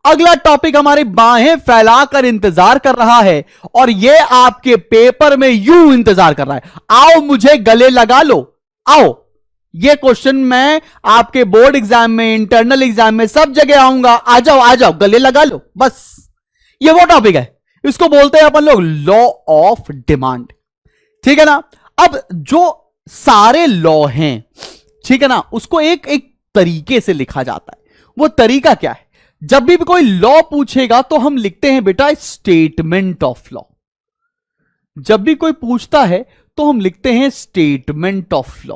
अगला टॉपिक हमारी बाहें फैलाकर इंतजार कर रहा है और यह आपके पेपर में यूं इंतजार कर रहा है, आओ मुझे गले लगा लो, आओ। यह क्वेश्चन मैं आपके बोर्ड एग्जाम में, इंटरनल एग्जाम में, सब जगह आऊंगा, आ जाओ आ जाओ, गले लगा लो, बस। ये वो टॉपिक है, इसको बोलते हैं अपन लोग लॉ ऑफ डिमांड, ठीक है ना। अब जो सारे लॉ हैं, ठीक है ना, उसको एक एक तरीके से लिखा जाता है। वो तरीका क्या है? जब भी कोई लॉ पूछेगा तो हम लिखते हैं बेटा स्टेटमेंट ऑफ लॉ। जब भी कोई पूछता है तो हम लिखते हैं स्टेटमेंट ऑफ लॉ।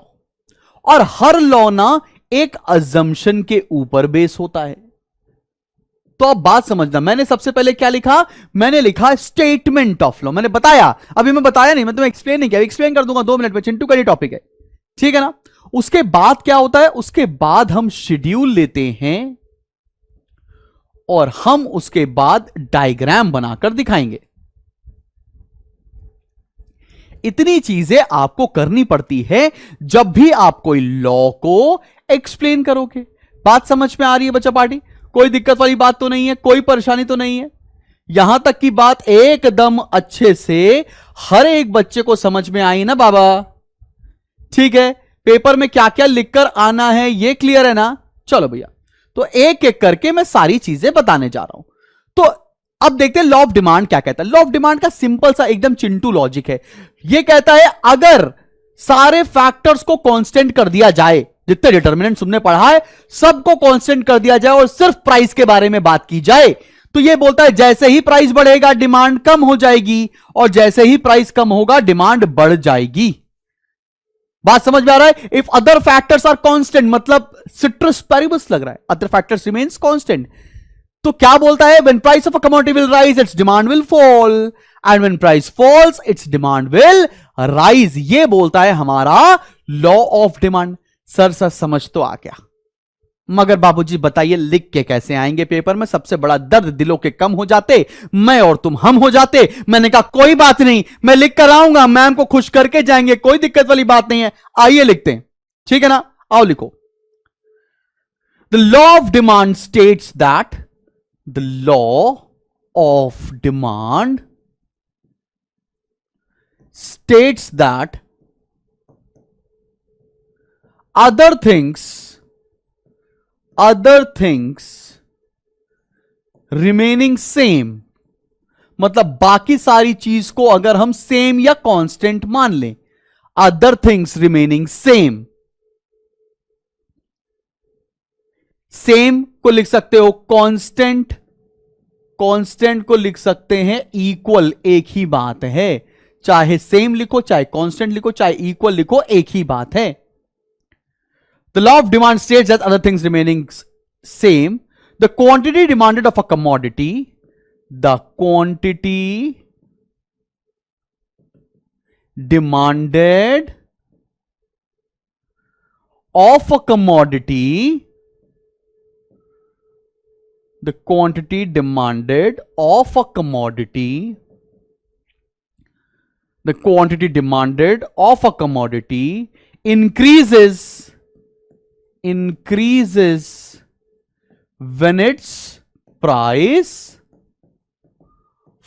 और हर लॉ ना एक अजम्पशन के ऊपर बेस होता है। तो अब बात समझना, मैंने सबसे पहले क्या लिखा? मैंने लिखा स्टेटमेंट ऑफ लॉ। मैंने बताया, अभी मैं बताया नहीं, मैं तुम्हें एक्सप्लेन नहीं किया, एक्सप्लेन कर दूंगा 2 मिनट में। चिंटू का ये टॉपिक है, ठीक है ना। उसके बाद क्या होता है? उसके बाद हम शेड्यूल लेते हैं और हम उसके बाद डायग्राम बनाकर दिखाएंगे। इतनी चीजें आपको करनी पड़ती है जब भी आप कोई लॉ को एक्सप्लेन करोगे। बात समझ में आ रही है बच्चा पार्टी? कोई दिक्कत वाली बात तो नहीं है, कोई परेशानी तो नहीं है? यहां तक की बात एकदम अच्छे से हर एक बच्चे को समझ में आई ना बाबा? ठीक है, पेपर में क्या क्या लिखकर आना है ये क्लियर है ना? चलो भैया, तो एक एक करके मैं सारी चीजें बताने जा रहा हूं। तो अब देखते हैं लॉ ऑफ डिमांड क्या कहता है। लॉ ऑफ डिमांड का सिंपल सा एकदम चिंटू लॉजिक है। यह कहता है अगर सारे फैक्टर्स को कांस्टेंट कर दिया जाए, जितने डिटर्मिनेंट तुमने पढ़ा है सबको कांस्टेंट कर दिया जाए और सिर्फ प्राइस के बारे में बात की जाए, तो यह बोलता है जैसे ही प्राइस बढ़ेगा डिमांड कम हो जाएगी और जैसे ही प्राइस कम होगा डिमांड बढ़ जाएगी। बात समझ में आ रहा है? If other factors are constant, मतलब सिट्रस पेरिबस लग रहा है, अदर फैक्टर्स रिमेन्स कांस्टेंट, तो क्या बोलता है? When price of a commodity will rise it's demand will fall and when price falls it's demand will rise. ये बोलता है हमारा लॉ ऑफ डिमांड। सर समझ तो आ गया, मगर बाबूजी बताइए लिख के कैसे आएंगे पेपर में? सबसे बड़ा दर्द दिलों के कम हो जाते, मैं और तुम हम हो जाते। मैंने कहा कोई बात नहीं, मैं लिख कर आऊंगा, मैम को खुश करके जाएंगे, कोई दिक्कत वाली बात नहीं है। आइए लिखते हैं, ठीक है ना? आओ लिखो। The law of demand states that the law of demand states that other things remaining same, मतलब बाकी सारी चीज को अगर हम सेम या कांस्टेंट मान लें, other things remaining same, same को लिख सकते हो कांस्टेंट, कांस्टेंट को लिख सकते हैं इक्वल, एक ही बात है। चाहे सेम लिखो, चाहे कांस्टेंट लिखो, चाहे इक्वल लिखो, एक ही बात है। The law of demand states that other things remaining same, the quantity demanded of a commodity, the quantity demanded of a commodity, the quantity demanded of a commodity, the quantity demanded of a commodity increases when its price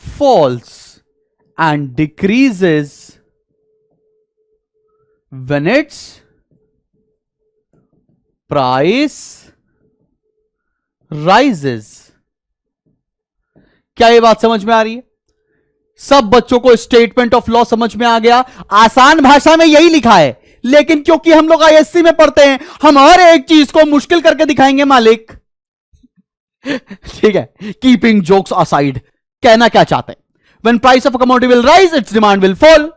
falls and decreases when its price rises. क्या ये बात समझ में आ रही है? सब बच्चों को स्टेटमेंट ऑफ लॉ समझ में आ गया? आसान भाषा में यही लिखा है, लेकिन क्योंकि हम लोग आईएससी में पढ़ते हैं, हम हर एक चीज को मुश्किल करके दिखाएंगे मालिक। ठीक है, कीपिंग जोक्स असाइड, कहना क्या चाहते हैं? When price of a commodity will rise it's demand will fall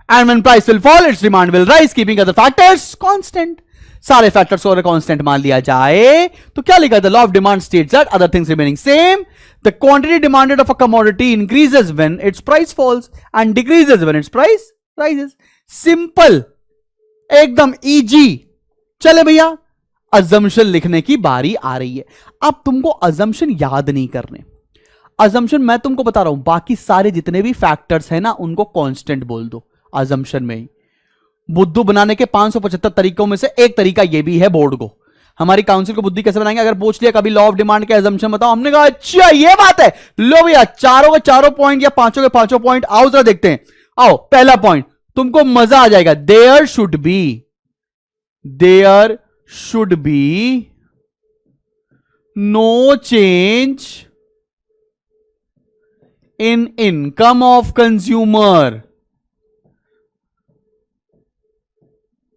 and when price will fall it's demand will rise, keeping other factors constant. सारे फैक्टर्स को अगर कांस्टेंट मान लिया जाए तो क्या लिखा है? The law of demand states that other things remaining same, the quantity demanded of a commodity increases when it's price falls and decreases when it's price rises. Simple, एकदम इजी। चले भैया, अजम्पशन लिखने की बारी आ रही है। अब तुमको अजम्पशन याद नहीं करने, अजम्पशन मैं तुमको बता रहा हूं, बाकी सारे जितने भी फैक्टर्स हैं ना उनको कांस्टेंट बोल दो अजम्पशन में ही। बुद्धू बनाने के 575 तरीकों में से एक तरीका यह भी है बोर्ड को। हमारी काउंसिल को बुद्धि कैसे बनाएंगे? अगर पूछ लिया कभी लॉ ऑफ डिमांड के assumption बताओ, हमने कहा अच्छा ये बात है, लो भैया चारों के चारों पॉइंट या पांचों के पांचों पॉइंट, आओ जरा देखते हैं। आओ पहला पॉइंट, तुमको मजा आ जाएगा। There should be no change in income of consumer.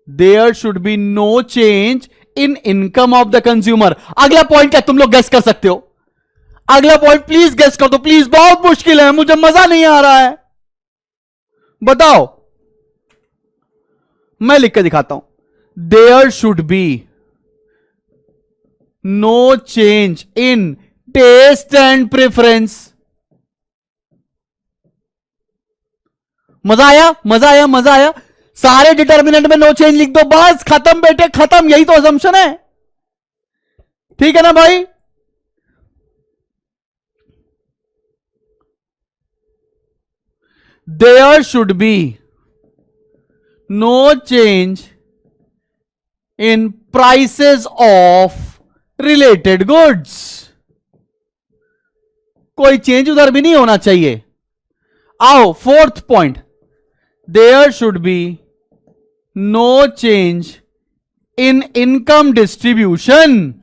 There should be no change in income of the consumer. अगला पॉइंट क्या तुम लोग गेस कर सकते हो? अगला पॉइंट प्लीज गेस कर दो प्लीज, बहुत मुश्किल है, मुझे मजा नहीं आ रहा है, बताओ। मैं लिख के दिखाता हूं। There should be no change in taste and preference. मजा आया, मजा आया, मजा आया। सारे डिटर्मिनेंट में नो चेंज लिख दो, बस खत्म बेटे खत्म, यही तो असम्पशन है, ठीक है ना भाई? There should be no change in prices of related goods. कोई चेंज उधर भी नहीं होना चाहिए। आओ fourth point, there should be no change in income distribution.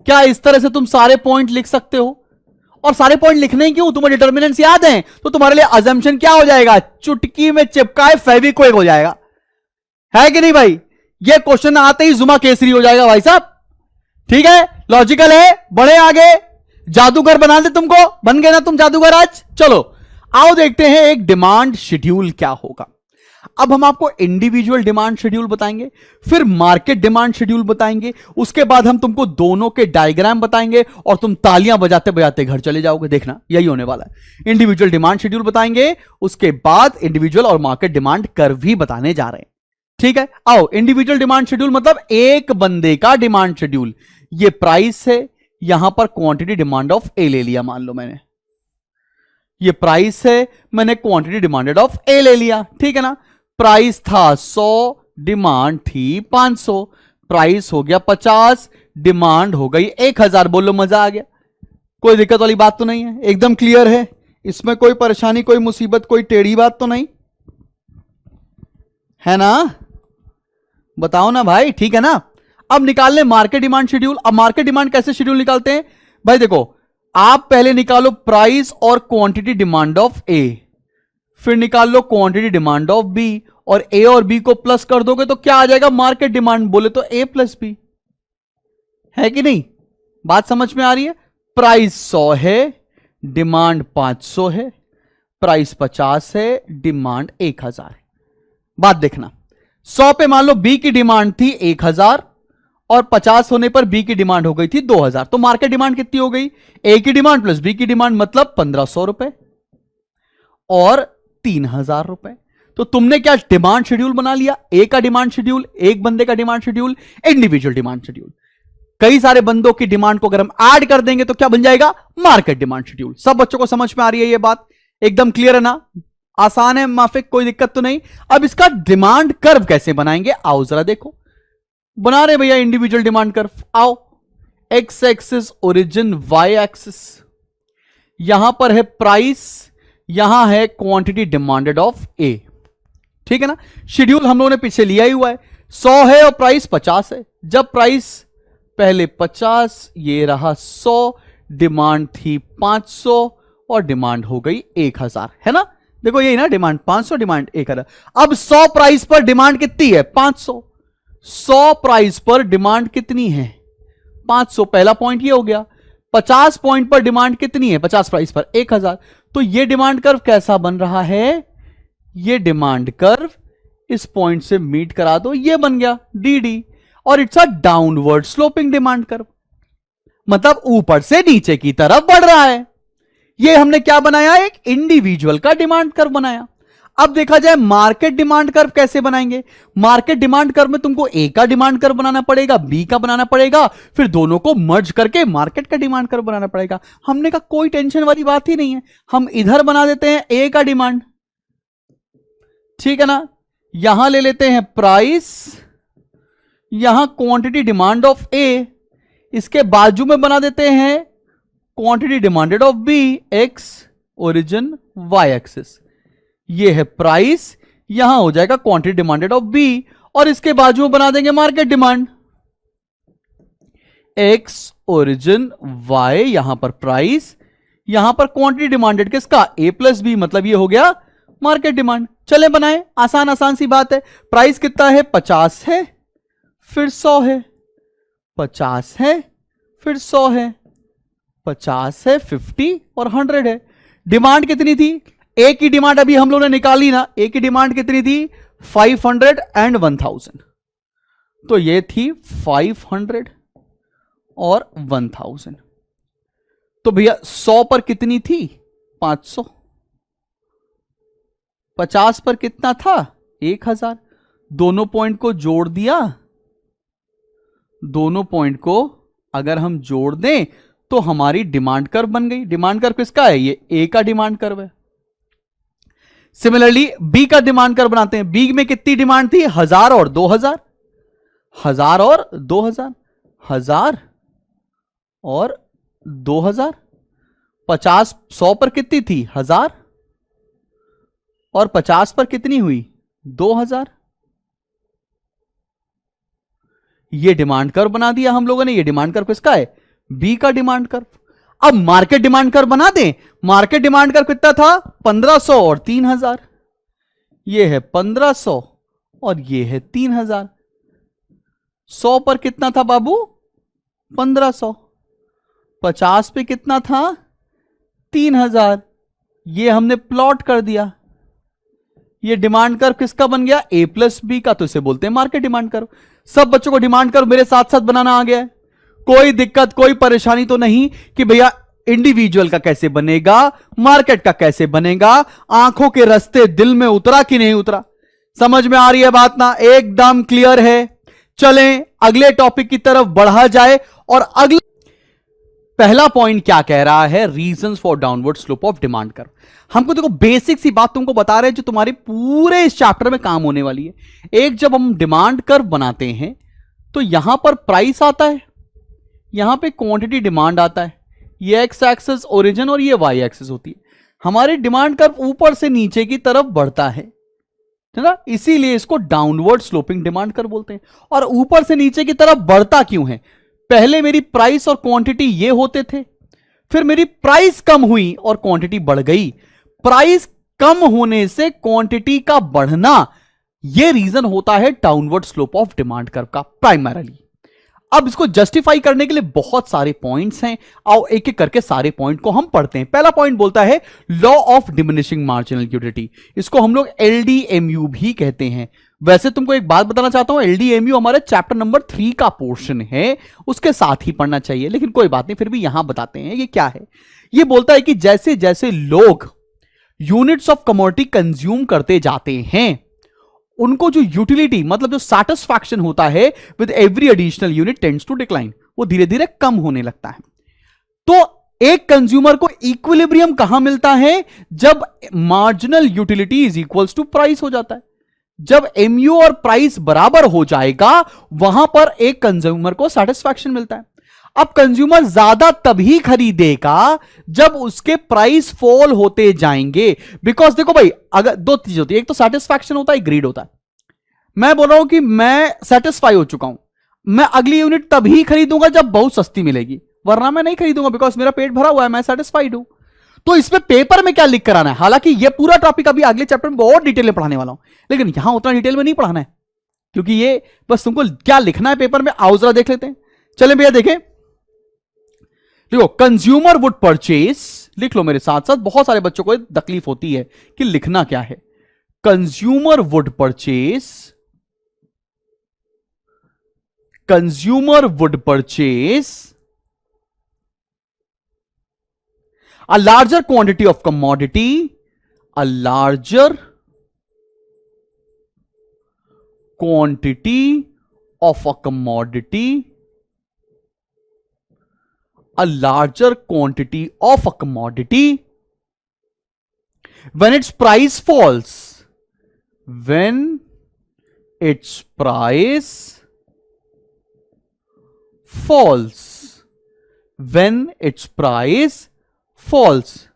क्या इस तरह से तुम सारे पॉइंट लिख सकते हो? और सारे पॉइंट लिखने ही क्यों, तुम्हें डिटर्मिनेंट्स याद हैं, तो तुम्हारे लिए अजम्पशन क्या हो जाएगा? चुटकी में चिपकाए फेविक्विक हो जाएगा, है कि नहीं भाई? ये क्वेश्चन आते ही जुमा केसरी हो जाएगा भाई साहब, ठीक है? लॉजिकल है, बढ़े आगे। जादूगर बना दे तुमको, बन गए ना तुम जादूगर आज। चलो आओ देखते हैं एक डिमांड शेड्यूल क्या होगा। अब हम आपको इंडिविजुअल डिमांड शेड्यूल बताएंगे, फिर मार्केट डिमांड शेड्यूल बताएंगे, उसके बाद हम तुमको दोनों के डायग्राम बताएंगे और तुम तालियां बजाते बजाते घर चले जाओगे, देखना यही होने वाला है। इंडिविजुअल डिमांड शेड्यूल बताएंगे, उसके बाद इंडिविजुअल और मार्केट डिमांड कर्व भी बताने जा रहे हैं, ठीक है? आओ, इंडिविजुअल डिमांड शेड्यूल मतलब एक बंदे का डिमांड शेड्यूल। ये प्राइस है, यहां पर क्वांटिटी डिमांड ऑफ ए ले लिया, मान लो मैंने, ये प्राइस है, मैंने क्वांटिटी डिमांडेड ऑफ ए ले लिया, ठीक है ना? प्राइस था 100, डिमांड थी 500, प्राइस हो गया 50, डिमांड हो गई 1000। बोलो मजा आ गया? कोई दिक्कत वाली बात तो नहीं है, एकदम क्लियर है, इसमें कोई परेशानी, कोई मुसीबत, कोई टेढ़ी बात तो नहीं है ना? बताओ ना भाई, ठीक है ना? अब निकाल ले मार्केट डिमांड शेड्यूल। अब मार्केट डिमांड कैसे शेड्यूल निकालते हैं भाई? देखो, आप पहले निकालो प्राइस और क्वांटिटी डिमांड ऑफ ए, फिर निकाल लो क्वांटिटी डिमांड ऑफ बी, और ए और बी को प्लस कर दोगे तो क्या आ जाएगा? Market demand. बोले तो ए प्लस बी, है कि नहीं? बात समझ में आ रही है? प्राइस 100 है, डिमांड 500 है, प्राइस 50 है, डिमांड 1000 है। बात देखना, 100 पे मान लो बी की डिमांड थी 1000 और 50 होने पर बी की डिमांड हो गई थी 2000, तो मार्केट डिमांड कितनी हो गई? ए की डिमांड प्लस बी की डिमांड, मतलब 1500 रुपए और 3000 रुपए। तो तुमने क्या डिमांड शेड्यूल बना लिया? ए का डिमांड शेड्यूल, एक बंदे का demand schedule, individual demand schedule. कई सारे बंदों की डिमांड को अगर हम ऐड कर देंगे तो क्या बन जाएगा? Market demand schedule. सब बच्चों को समझ में आ रही है ये बात? एकदम क्लियर है ना? आसान है माफिक, कोई दिक्कत तो नहीं। अब इसका डिमांड कर्व कैसे बनाएंगे? आओ जरा देखो, बना रहे भैया इंडिविजुअल डिमांड कर्व। आओ, X axis origin, Y axis, यहां पर है प्राइस, यहां है क्वांटिटी डिमांडेड ऑफ ए, ठीक है ना? शेड्यूल हम लोगों ने पीछे लिया ही हुआ है, 100 है और प्राइस 50 है। जब प्राइस पहले 50, ये रहा 100, डिमांड थी 500 और डिमांड हो गई 1000, है ना? देखो यही ना, डिमांड 500, डिमांड 1000। अब 100 प्राइस पर डिमांड कितनी है? 500। 100 प्राइस पर डिमांड कितनी है? 500। पहला पॉइंट ये हो गया। 50 पॉइंट पर डिमांड कितनी है? 50 प्राइस पर 1000। तो ये डिमांड कर्व कैसा बन रहा है? ये डिमांड कर्व इस पॉइंट से मीट करा दो, ये बन गया डी, और it's a downward sloping demand curve, मतलब ऊपर से नीचे की तरफ बढ़ रहा है। ये हमने क्या बनाया? एक इंडिविजुअल का डिमांड कर्व बनाया। अब देखा जाए मार्केट डिमांड कर्व कैसे बनाएंगे। मार्केट डिमांड कर्व में तुमको ए का डिमांड कर्व बनाना पड़ेगा, बी का बनाना पड़ेगा, फिर दोनों को मर्ज करके मार्केट का डिमांड कर्व बनाना पड़ेगा। हमने कहा कोई टेंशन वाली बात ही नहीं है, हम इधर बना देते हैं ए का डिमांड, ठीक है ना? यहां ले लेते हैं प्राइस, यहां क्वांटिटी डिमांड ऑफ ए, इसके बाजू में बना देते हैं quantity demanded of B, X origin Y axis, ये है प्राइस, यहां हो जाएगा क्वांटिटी डिमांडेड ऑफ बी, और इसके बाजू में बना देंगे market demand, X origin Y, यहां पर प्राइस, यहां पर क्वांटिटी डिमांडेड किसका, ए प्लस बी, मतलब ये हो गया मार्केट डिमांड। चले बनाए, आसान आसान सी बात है। प्राइस कितना है, 50 है, फिर 100 है, 50 है, फिर 100 है, 50 है, 50 और 100 है। डिमांड कितनी थी, ए की डिमांड अभी हम लोगों ने निकाली ना, ए की डिमांड कितनी थी, 500 एंड 1000, तो ये थी 500 और 1000, तो भैया 100 पर कितनी थी, 500, 50 पर कितना था, 1000, दोनों पॉइंट को जोड़ दिया, दोनों पॉइंट को अगर हम जोड़ दें तो हमारी डिमांड कर्व बन गई। डिमांड कर्व किसका है, ये ए का डिमांड कर्व है। सिमिलरली बी का डिमांड कर्व बनाते हैं। बी में कितनी डिमांड थी, 1000 और 2000, 1000 और 2000, 1000 और 2000, 50 100 पर कितनी थी, 1000 और 50 पर कितनी हुई, 2000। ये डिमांड कर्व बना दिया हम लोगों ने। ये डिमांड कर्व किसका है, बी का डिमांड कर्व। अब मार्केट डिमांड कर्व बना दें। मार्केट डिमांड कर्व कितना था, 1500 और 3000, ये है 1500 और ये है 3000। 100 पर कितना था बाबू, 1500, 50 पे कितना था, 3000, ये हमने प्लॉट कर दिया। ये डिमांड कर्व किसका बन गया, ए प्लस बी का, तो इसे बोलते हैं मार्केट डिमांड कर्व। सब बच्चों को डिमांड कर्व मेरे साथ साथ बनाना आ गया है। कोई दिक्कत कोई परेशानी तो नहीं कि भैया इंडिविजुअल का कैसे बनेगा, मार्केट का कैसे बनेगा, आंखों के रास्ते दिल में उतरा कि नहीं उतरा, समझ में आ रही है बात ना, एकदम क्लियर है। चलें अगले टॉपिक की तरफ बढ़ा जाए। और अगले पहला पॉइंट क्या कह रहा है, reasons for downward slope of demand curve. हमको देखो बेसिक सी बात तुमको बता रहे हैं जो तुम्हारे पूरे इस चैप्टर में काम होने वाली है। एक जब हम डिमांड कर्व बनाते हैं तो यहां पर प्राइस आता है, यहां पे क्वांटिटी डिमांड आता है, ये एक्स एक्सिस ओरिजिन और ये वाई एक्सिस होती है। हमारी डिमांड कर्व ऊपर से नीचे की तरफ बढ़ता है ना, इसीलिए इसको डाउनवर्ड स्लोपिंग डिमांड कर्व बोलते हैं। और ऊपर से नीचे की तरफ बढ़ता क्यों है, पहले मेरी प्राइस और क्वांटिटी ये होते थे, फिर मेरी प्राइस कम हुई और क्वांटिटी बढ़ गई। प्राइस कम होने से क्वांटिटी का बढ़ना, यह रीजन होता है downward slope of demand curve का प्राइमरली। अब इसको जस्टिफाई करने के लिए बहुत सारे पॉइंट्स हैं, आओ एक एक करके सारे पॉइंट को हम पढ़ते हैं। पहला पॉइंट बोलता है law of diminishing marginal utility, इसको हम लोग एलडीएमयू भी कहते हैं। वैसे तुमको एक बात बताना चाहता हूं, एलडीएमयू हमारे चैप्टर नंबर 3 का पोर्शन है, उसके साथ ही पढ़ना चाहिए, लेकिन कोई बात नहीं, फिर भी यहां बताते हैं ये क्या है। ये बोलता है कि जैसे जैसे लोग यूनिट्स ऑफ कमोडिटी कंज्यूम करते जाते हैं, उनको जो यूटिलिटी मतलब जो सैटिस्फैक्शन होता है with every additional unit tends to decline, वो धीरे धीरे कम होने लगता है। तो एक कंज्यूमर को इक्विलिब्रियम कहां मिलता है, जब marginal utility is equals to price हो जाता है। जब एमयू और प्राइस बराबर हो जाएगा वहां पर एक कंज्यूमर को सेटिस्फैक्शन मिलता है। अब कंज्यूमर ज्यादा तभी खरीदेगा जब उसके प्राइस फॉल होते जाएंगे, बिकॉज देखो भाई अगर दो चीज होती है, एक तो सेटिस्फैक्शन होता है, ग्रीड होता है। मैं बोल रहा हूं कि मैं सेटिस्फाई हो चुका हूं, मैं अगली यूनिट तभी खरीदूंगा जब बहुत सस्ती मिलेगी, वरना मैं नहीं खरीदूंगा बिकॉज मेरा पेट भरा हुआ है, मैं सेटिस्फाइड हूं। तो इसमें पेपर में क्या लिख कर आना है, हालांकि ये पूरा टॉपिक अभी अगले चैप्टर में बहुत डिटेल में पढ़ाने वाला हूं, लेकिन यहां उतना डिटेल में नहीं पढ़ाना है, क्योंकि ये बस तुमको क्या लिखना है पेपर में, आओ जरा देख लेते हैं। चले भैया देखें, देखो कंज्यूमर वुड परचेज, लिख लो मेरे साथ साथ, बहुत सारे बच्चों को तकलीफ होती है कि लिखना क्या है। Consumer would purchase, consumer would purchase a larger quantity of commodity, a larger quantity of a commodity, a larger quantity of a commodity when its price falls, when its price falls. When its price falls.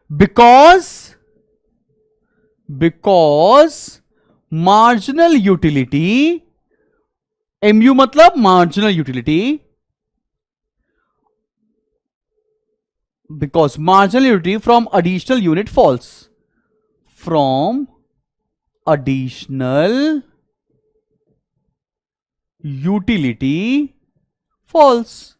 Because marginal utility, MU मतलब marginal utility, because marginal utility from additional unit falls. From additional utility falls.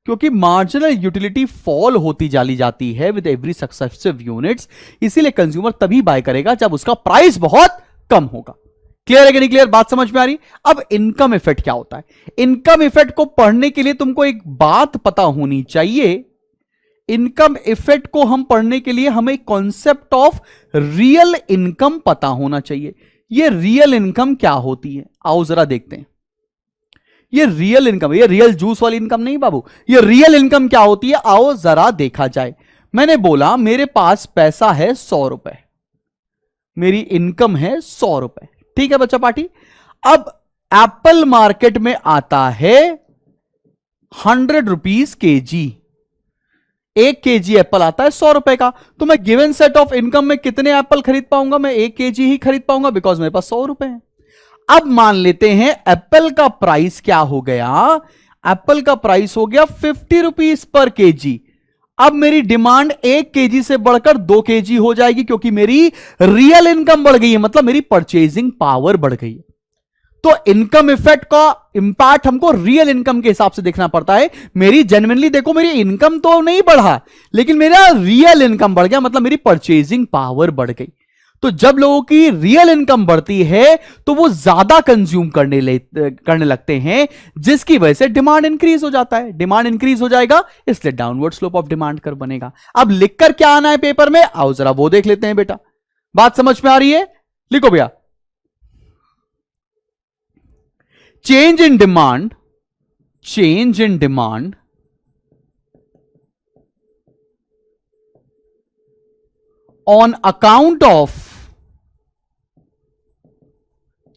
क्योंकि marginal utility fall होती जाली जाती है with every successive units, इसीलिए consumer तभी bye करेगा जब उसका प्राइस बहुत कम होगा. क्लियर है कि नहीं क्लियर? बात समझ में आ रही? अब इनकम इफेक्ट क्या होता है? इनकम इफेक्ट को पढ़ने के लिए तुमको एक बात पता होनी चाहिए. इनकम इफेक्ट को हम पढ़ने के लिए हमें कॉन्सेप्ट ऑफ रियल इनकम पता होना चाहिए. ये रियल इनकम क्या होती है, आओ जरा देखते हैं. ये रियल इनकम, ये रियल जूस वाली इनकम नहीं बाबू, ये रियल इनकम क्या होती है, आओ जरा देखा जाए. मैंने बोला मेरे पास पैसा है 100 रुपए, मेरी इनकम है 100 रुपए. ठीक है बच्चा पार्टी. अब एप्पल मार्केट में आता है 100 रुपीज केजी. 1 केजी एप्पल आता है 100 रुपए का. तो मैं गिवन सेट ऑफ इनकम में कितने एप्पल खरीद पाऊंगा? मैं 1 केजी ही खरीद पाऊंगा, बिकॉज मेरे पास 100 रुपए है. अब मान लेते हैं एप्पल का प्राइस क्या हो गया? एप्पल का प्राइस हो गया 50 रुपीज पर केजी. अब मेरी डिमांड 1 केजी से बढ़कर 2 केजी हो जाएगी, क्योंकि मेरी रियल इनकम बढ़ गई है, मतलब मेरी परचेजिंग पावर बढ़ गई है. तो इनकम इफेक्ट का इंपैक्ट हमको रियल इनकम के हिसाब से देखना पड़ता है. मेरी जेन्युइनली देखो, मेरी इनकम तो नहीं बढ़ा, लेकिन मेरा रियल इनकम बढ़ गया, मतलब मेरी परचेजिंग पावर बढ़ गई. तो जब लोगों की रियल इनकम बढ़ती है तो वो ज्यादा कंज्यूम करने लगते हैं, जिसकी वजह से डिमांड इंक्रीज हो जाता है. डिमांड इंक्रीज हो जाएगा, इसलिए downward slope of demand curve बनेगा. अब लिखकर क्या आना है पेपर में, आओ जरा वो देख लेते हैं बेटा. बात समझ में आ रही है? लिखो भैया. Change in demand on account of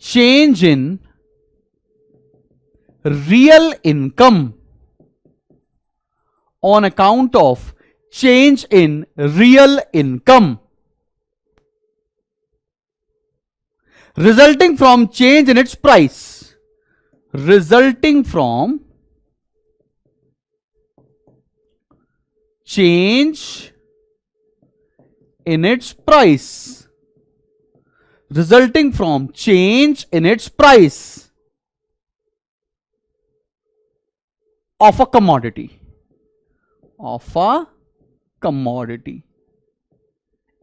change in real income, on account of change in real income resulting from change in its price, resulting from change in its price, resulting from change in its price of a commodity,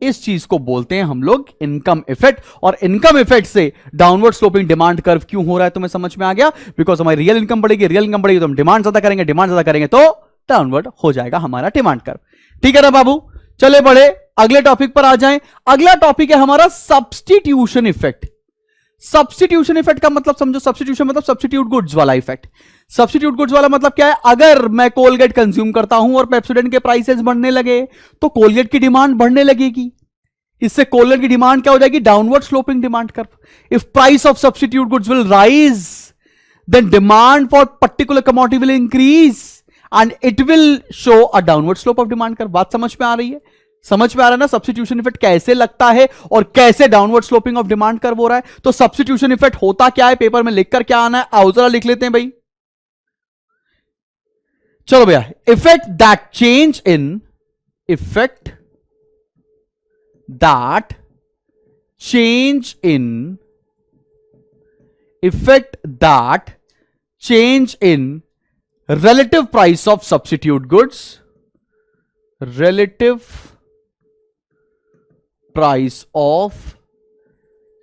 इस चीज को बोलते हैं हम लोग income effect. और income effect से downward sloping demand curve क्यों हो रहा है तुम्हें समझ में आ गया? बिकॉज हमारी रियल इनकम बढ़ेगी, रियल इनकम बढ़ेगी तो हम डिमांड ज्यादा करेंगे तो डाउनवर्ड हो जाएगा हमारा डिमांड कर्व. ठीक है ना बाबू? चले बड़े अगले टॉपिक पर आ जाएं. अगला टॉपिक है हमारा सब्स्टिट्यूशन इफेक्ट. सब्स्टिट्यूशन इफेक्ट का मतलब समझो. सब्स्टिट्यूशन मतलब सब्स्टिट्यूट गुड्स वाला इफेक्ट. सब्स्टिट्यूट गुड्स वाला मतलब क्या है? अगर मैं कोलगेट कंज्यूम करता हूं और पेप्सोडेंट के प्राइसेस बढ़ने लगे तो कोलगेट की डिमांड बढ़ने लगेगी. इससे कोलगेट की डिमांड क्या हो जाएगी? Downward sloping demand curve. If price of substitute goods will rise, then demand for particular commodity will increase and it will show a downward slope of demand curve. बात समझ में आ रही है? समझ में आ रहा है ना सब्स्टिट्यूशन इफेक्ट कैसे लगता है और कैसे downward sloping of demand curve हो रहा है? तो सब्स्टिट्यूशन इफेक्ट होता क्या है, पेपर में लिखकर क्या आना है, आओ जरा लिख लेते हैं भाई. चलो भैया. Effect that change in relative price of substitute goods, relative price of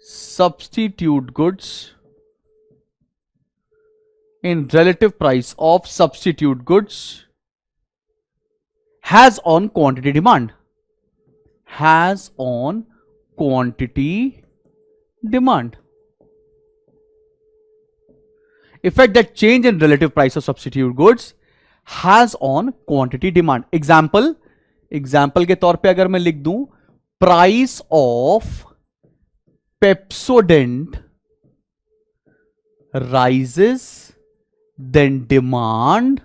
substitute goods, in relative price of substitute goods has on quantity demand, has on quantity demand. Effect that change in relative price of substitute goods has on quantity demand. Example के तौर पे अगर मैं लिख दूं, price of Pepsodent rises then demand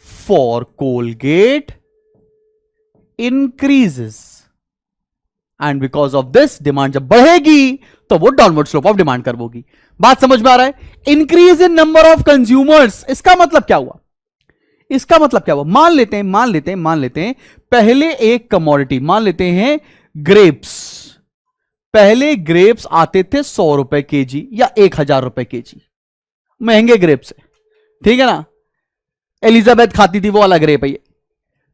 for Colgate increases, and because of this demand जब बढ़ेगी तो वो downward slope of demand curve होगी। बात समझ में आ रहा है? Increase in number of consumers, इसका मतलब क्या हुआ? मान लेते हैं पहले एक कमोडिटी, मान लेते हैं ग्रेप्स। पहले ग्रेप्स आते थे 100 रुपए केजी या 1000 रुपए केजी, महंगे ग्रेप्स है, ठीक है ना। एलिजाबेथ खाती थी वो वाला ग्रेप है, ये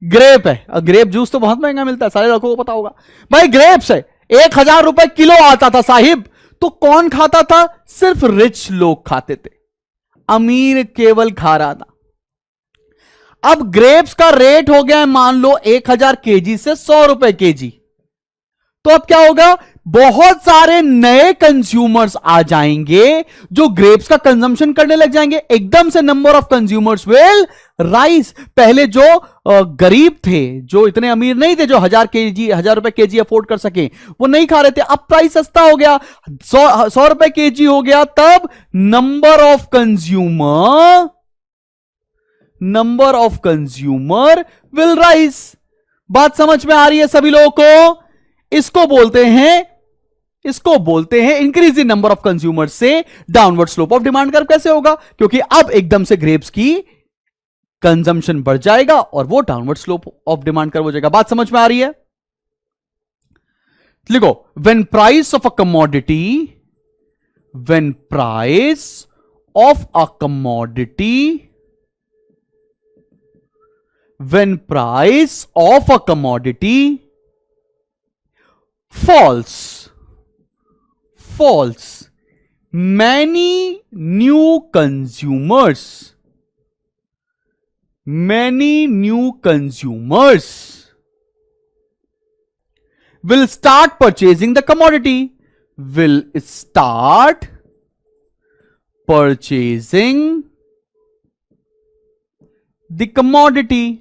ग्रेप है। और ग्रेप जूस तो बहुत महंगा मिलता है, सारे लोगों को पता होगा भाई। ग्रेप्स है, 1000 रुपए किलो आता था साहिब। तो कौन खाता था? सिर्फ रिच लोग खाते थे, अमीर केवल खा रहा था। अब ग्रेप्स का रेट हो गया है मान लो 1000 केजी से 100 रुपए केजी। तो अब क्या होगा? बहुत सारे नए कंज्यूमर्स आ जाएंगे जो ग्रेप्स का कंजम्पशन करने लग जाएंगे। एकदम से number of consumers will rise. पहले जो गरीब थे, जो इतने अमीर नहीं थे, जो 1000 रुपए केजी अफोर्ड कर सके, वो नहीं खा रहे थे। अब प्राइस सस्ता हो गया, 100 रुपए केजी हो गया, तब number of consumer will rise. बात समझ में आ रही है सभी लोगों को? इसको बोलते हैं increase in number of consumer से downward slope of demand curve. कैसे होगा? क्योंकि अब एकदम से ग्रेप्स की कंजम्पशन बढ़ जाएगा और वो downward slope of demand curve हो जाएगा। बात समझ में आ रही है? लिखो, when price of a commodity falls, many new consumers will start purchasing the commodity, will start purchasing the commodity,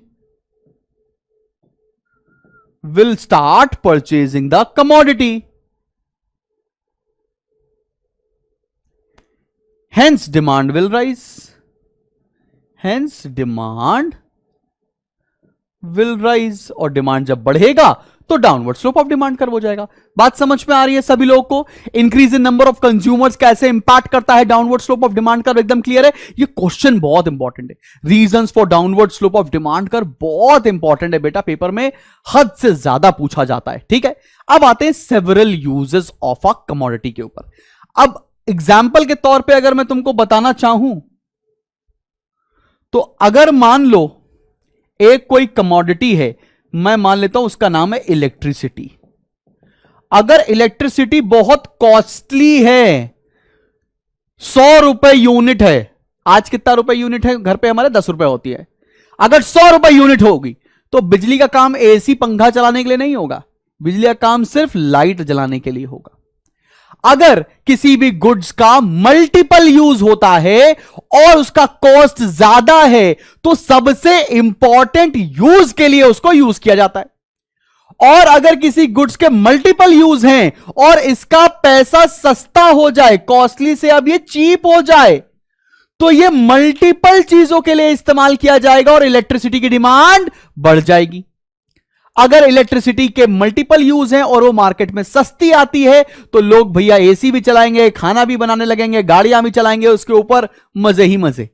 hence demand will rise, और डिमांड जब बढ़ेगा तो downward slope of demand curve हो जाएगा। बात समझ में आ रही है सभी लोगों को? Increase in number of consumers कैसे इंपैक्ट करता है downward slope of demand curve, एकदम क्लियर है? ये क्वेश्चन बहुत इंपॉर्टेंट है। Reasons for downward slope of demand curve बहुत इंपॉर्टेंट है बेटा, पेपर में हद से ज्यादा पूछा जाता है, ठीक है। अब आते हैं several uses of a commodity के ऊपर। अब एग्जाम्पल के तौर पे अगर मैं तुमको बताना चाहूं तो अगर मान लो एक कोई कमोडिटी है, मैं मान लेता हूं उसका नाम है इलेक्ट्रिसिटी। अगर इलेक्ट्रिसिटी बहुत कॉस्टली है, 100 रुपए यूनिट है, आज कितना रुपए यूनिट है? घर पे हमारे 10 रुपए होती है। अगर 100 रुपए यूनिट होगी तो बिजली का काम एसी पंखा चलाने के लिए नहीं होगा, बिजली का काम सिर्फ लाइट जलाने के लिए होगा। अगर किसी भी गुड्स का मल्टीपल यूज होता है और उसका कॉस्ट ज्यादा है तो सबसे इंपॉर्टेंट यूज के लिए उसको यूज किया जाता है। और अगर किसी गुड्स के मल्टीपल यूज हैं और इसका पैसा सस्ता हो जाए, कॉस्टली से अब ये चीप हो जाए, तो ये मल्टीपल चीजों के लिए इस्तेमाल किया जाएगा और इलेक्ट्रिसिटी की डिमांड बढ़ जाएगी। अगर इलेक्ट्रिसिटी के मल्टीपल यूज हैं और वो मार्केट में सस्ती आती है तो लोग भैया एसी भी चलाएंगे, खाना भी बनाने लगेंगे, गाड़ियां भी चलाएंगे, उसके ऊपर मजे ही मजे।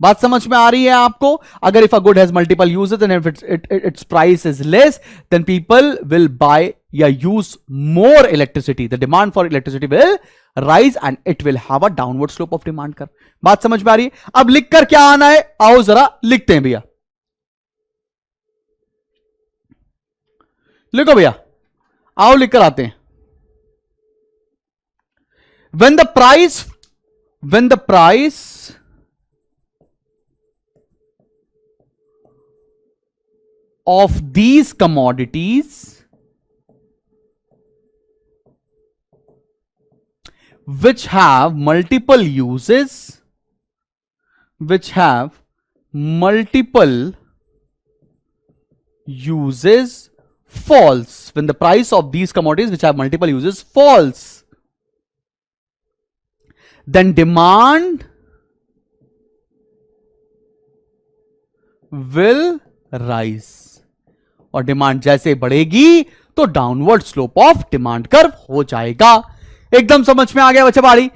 बात समझ में आ रही है आपको? अगर if a good has multiple uses and if it's price is less then people will buy या use more electricity, the demand for electricity will rise and it will have a downward slope of demand curve. बात समझ में आ रही है? अब लिखकर क्या आना है, आओ जरा लिखते हैं भैया। लिखो भैया, आओ लिखकर आते हैं। when the price of these commodities which have multiple uses falls, when the price of these commodities which have multiple uses falls, then demand will rise, और डिमांड जैसे बढ़ेगी तो downward slope of demand curve हो जाएगा। एकदम समझ में आ गया बच्चा बाड़ी?